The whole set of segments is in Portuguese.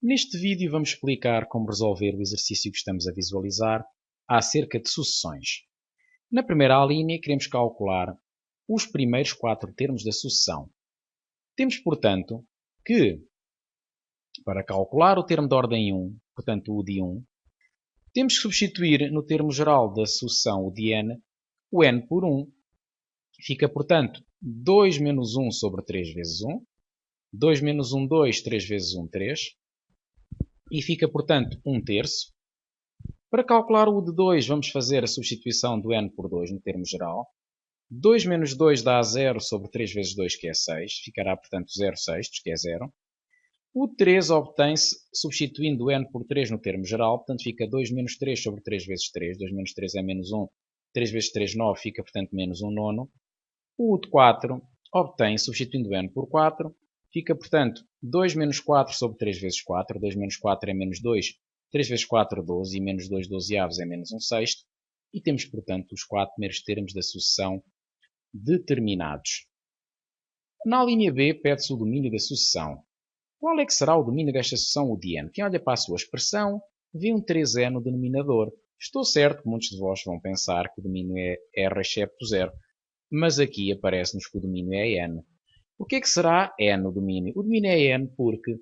Neste vídeo vamos explicar como resolver o exercício que estamos a visualizar acerca de sucessões. Na primeira linha queremos calcular os primeiros 4 termos da sucessão. Temos, portanto, que, para calcular o termo de ordem 1, portanto o de 1, temos que substituir no termo geral da sucessão o de n, o n por 1. Fica, portanto, 2 menos 1 sobre 3 vezes 1. 2 menos 1, 2. 3 vezes 1, 3. E fica, portanto, 1 terço. Para calcular o de 2, vamos fazer a substituição do n por 2 no termo geral. 2 menos 2 dá 0 sobre 3 vezes 2, que é 6. Ficará, portanto, 0 sextos, que é 0. O 3 obtém-se substituindo o n por 3 no termo geral. Portanto, fica 2 menos 3 sobre 3 vezes 3. 2 menos 3 é menos 1. 3 vezes 3, 9. Fica, portanto, menos 1 nono. O de 4 obtém, substituindo o n por 4. Fica, portanto, 2 menos 4 sobre 3 vezes 4. 2 menos 4 é menos 2. 3 vezes 4, 12. E menos 2, 12avos, é menos 1 sexto. E temos, portanto, os 4 primeiros termos da sucessão determinados. Na linha B, pede-se o domínio da sucessão. Qual é que será o domínio desta sucessão, o de n? Quem olha para a sua expressão, vê um 3n no denominador. Estou certo que muitos de vós vão pensar que o domínio é r excepto 0. Mas aqui aparece-nos que o domínio é n. O que é que será n o domínio? O domínio é n porque,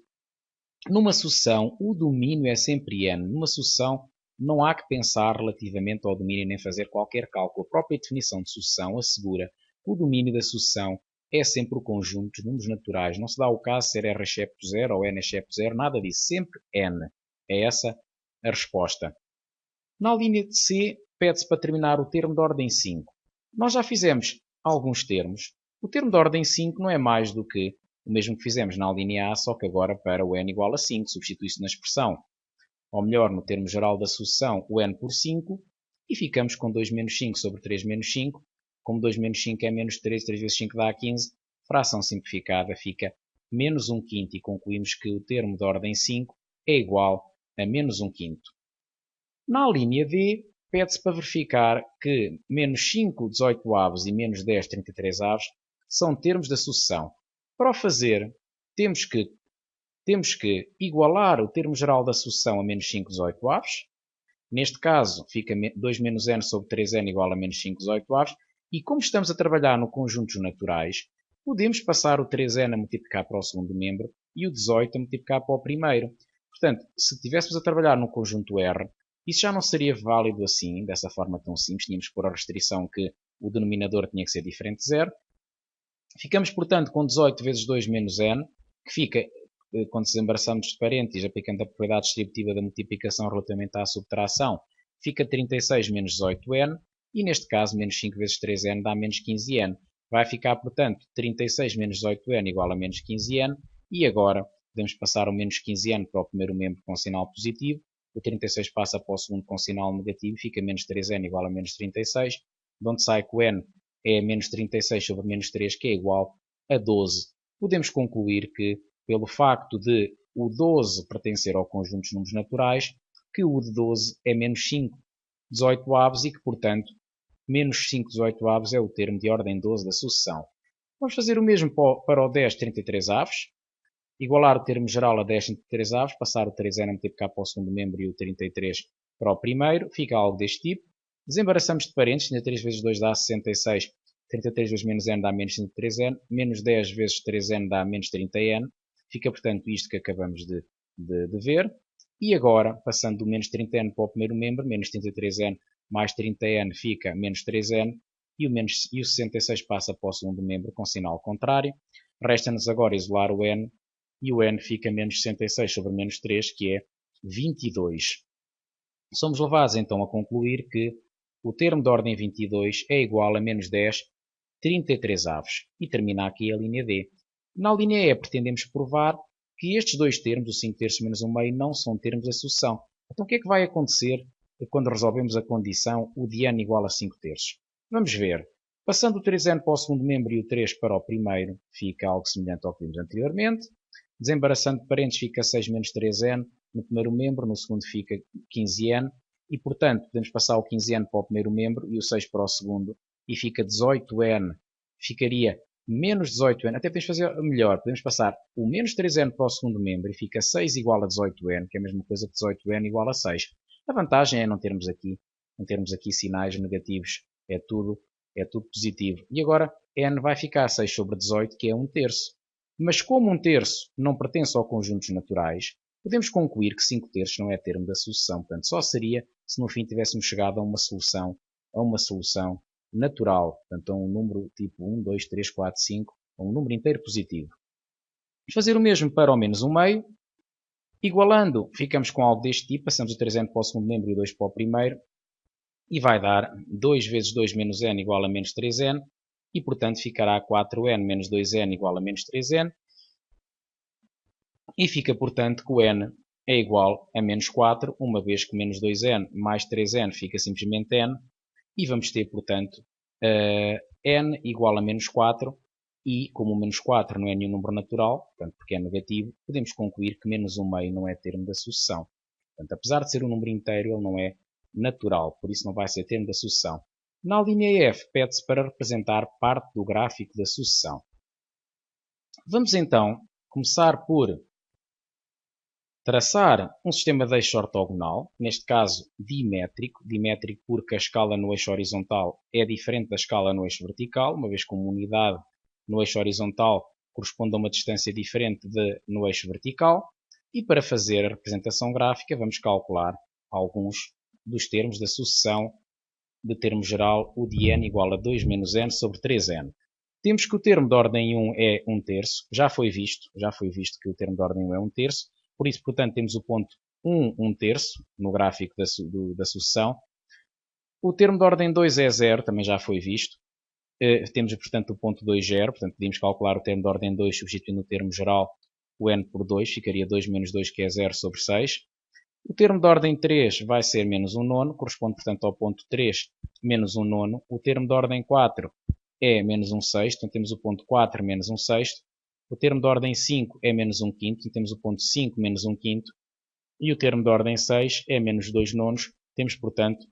numa sucessão, o domínio é sempre n. Numa sucessão, não há que pensar relativamente ao domínio nem fazer qualquer cálculo. A própria definição de sucessão assegura que o domínio da sucessão é sempre o conjunto de números naturais. Não se dá o caso de ser r excepto 0 ou n excepto 0, nada disso. Sempre n. É essa a resposta. Na linha de C, pede-se para terminar o termo de ordem 5. Nós já fizemos alguns termos. O termo de ordem 5 não é mais do que o mesmo que fizemos na linha A, só que agora para o n igual a 5. Substitui-se na expressão, ou melhor, no termo geral da sucessão, o n por 5, e ficamos com 2 menos 5 sobre 3 menos 5. Como 2 menos 5 é menos 3, 3 vezes 5 dá 15, fração simplificada fica menos 1 quinto, e concluímos que o termo de ordem 5 é igual a menos 1 quinto. Na linha D, pede-se para verificar que menos 5 18avos e menos 10 33avos são termos da sucessão. Para o fazer, temos que igualar o termo geral da sucessão a menos 5 18avos. Neste caso, fica 2 menos n sobre 3n igual a menos 5 18avos. E como estamos a trabalhar no conjuntos naturais, podemos passar o 3n a multiplicar para o segundo membro e o 18 a multiplicar para o primeiro. Portanto, se estivéssemos a trabalhar no conjunto R, isso já não seria válido assim, dessa forma tão simples. Tínhamos que pôr a restrição que o denominador tinha que ser diferente de 0. Ficamos, portanto, com 18 vezes 2 menos n, que fica, quando desembaraçamos de parênteses, aplicando a propriedade distributiva da multiplicação relativamente à subtração, fica 36 menos 18n, e neste caso, menos 5 vezes 3n dá menos 15n. Vai ficar, portanto, 36 menos 18n igual a menos 15n, e agora podemos passar o menos 15n para o primeiro membro com sinal positivo, o 36 passa para o segundo com sinal negativo, fica menos 3n igual a menos 36, de onde sai que o n é menos 36 sobre menos 3, que é igual a 12. Podemos concluir que, pelo facto de o 12 pertencer ao conjunto dos números naturais, que o de 12 é menos 5 18avos e que, portanto, menos 5 18avos é o termo de ordem 12 da sucessão. Vamos fazer o mesmo para o 10 33avos. Igualar o termo geral a 10 33avos, passar o 3n a multiplicar para o segundo membro e o 33 para o primeiro. Fica algo deste tipo. Desembaraçamos de parênteses, 33 vezes 2 dá 66, 33 vezes menos n dá menos 33n, menos 10 vezes 3n dá menos 30n, fica, portanto, isto que acabamos de ver. E agora, passando do menos 30n para o primeiro membro, menos 33n mais 30n fica menos 3n, e o 66 passa para o segundo membro com sinal contrário. Resta-nos agora isolar o n, e o n fica menos 66 sobre menos 3, que é 22. Somos levados então a concluir que o termo de ordem 22 é igual a menos 10 33avos. E termina aqui a linha D. Na linha E pretendemos provar que estes dois termos, o 5 terços menos 1 meio, não são termos da sucessão. Então o que é que vai acontecer quando resolvemos a condição o de n igual a 5 terços? Vamos ver. Passando o 3n para o segundo membro e o 3 para o primeiro, fica algo semelhante ao que vimos anteriormente. Desembaraçando de parênteses, fica 6 menos 3n no primeiro membro, no segundo fica 15n, e portanto podemos passar o 15n para o primeiro membro e o 6 para o segundo, e fica 18n, ficaria menos 18n, até podemos fazer melhor, podemos passar o menos 3n para o segundo membro e fica 6 igual a 18n, que é a mesma coisa que 18n igual a 6. A vantagem é não termos aqui sinais negativos, é tudo positivo. E agora n vai ficar 6 sobre 18, que é 1/3. Mas como 1/3 não pertence ao conjuntos naturais, podemos concluir que 5/3 não é termo da sucessão. Portanto, só seria se no fim tivéssemos chegado a uma solução natural, portanto a um número tipo 1, 2, 3, 4, 5, a um número inteiro positivo. Vamos fazer o mesmo para o menos 1/2. Igualando, ficamos com algo deste tipo, passamos o 3n para o segundo membro e o 2 para o primeiro, e vai dar 2 vezes 2 menos n igual a menos 3n, e portanto ficará 4n menos 2n igual a menos 3n, e fica portanto que o n é igual a menos 4, uma vez que menos 2n mais 3n fica simplesmente n, e vamos ter, portanto, n igual a menos 4, e como o menos 4 não é nenhum número natural, portanto, porque é negativo, podemos concluir que menos 1/2 não é termo da sucessão. Portanto, apesar de ser um número inteiro, ele não é natural, por isso não vai ser termo da sucessão. Na linha F, pede-se para representar parte do gráfico da sucessão. Vamos então começar por traçar um sistema de eixo ortogonal, neste caso dimétrico porque a escala no eixo horizontal é diferente da escala no eixo vertical, uma vez que uma unidade no eixo horizontal corresponde a uma distância diferente no eixo vertical, e para fazer a representação gráfica vamos calcular alguns dos termos da sucessão de termo geral, o de n igual a 2 menos n sobre 3n. Temos que o termo de ordem 1 é 1/3, já foi visto que o termo de ordem 1 é 1/3, por isso, portanto, temos o ponto 1, 1/3 no gráfico da sucessão. O termo de ordem 2 é 0, também já foi visto. Temos, portanto, o ponto 2, 0, portanto, podíamos calcular o termo de ordem 2 substituindo o termo geral, o n por 2, ficaria 2 menos 2, que é 0 sobre 6. O termo de ordem 3 vai ser menos 1/9, corresponde, portanto, ao ponto 3 menos 1/9. O termo de ordem 4 é menos 1/6, então temos o ponto 4 menos 1/6. O termo de ordem 5 é menos 1/5, então temos o ponto 5 menos 1/5. E o termo de ordem 6 é menos 2/9. Temos, portanto,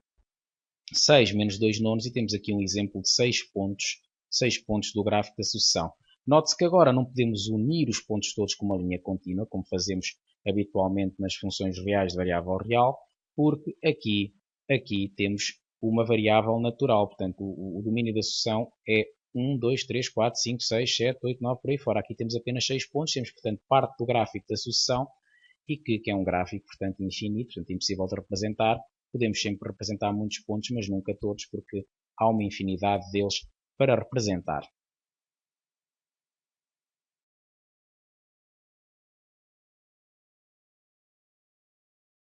6 menos 2/9 e temos aqui um exemplo de 6 pontos do gráfico da sucessão. Note-se que agora não podemos unir os pontos todos com uma linha contínua, como fazemos habitualmente nas funções reais de variável real, porque aqui temos uma variável natural. Portanto, o domínio da sucessão é 1, 2, 3, 4, 5, 6, 7, 8, 9, por aí fora. Aqui temos apenas 6 pontos, temos, portanto, parte do gráfico da sucessão, e que é um gráfico, portanto, infinito, portanto, impossível de representar. Podemos sempre representar muitos pontos, mas nunca todos, porque há uma infinidade deles para representar.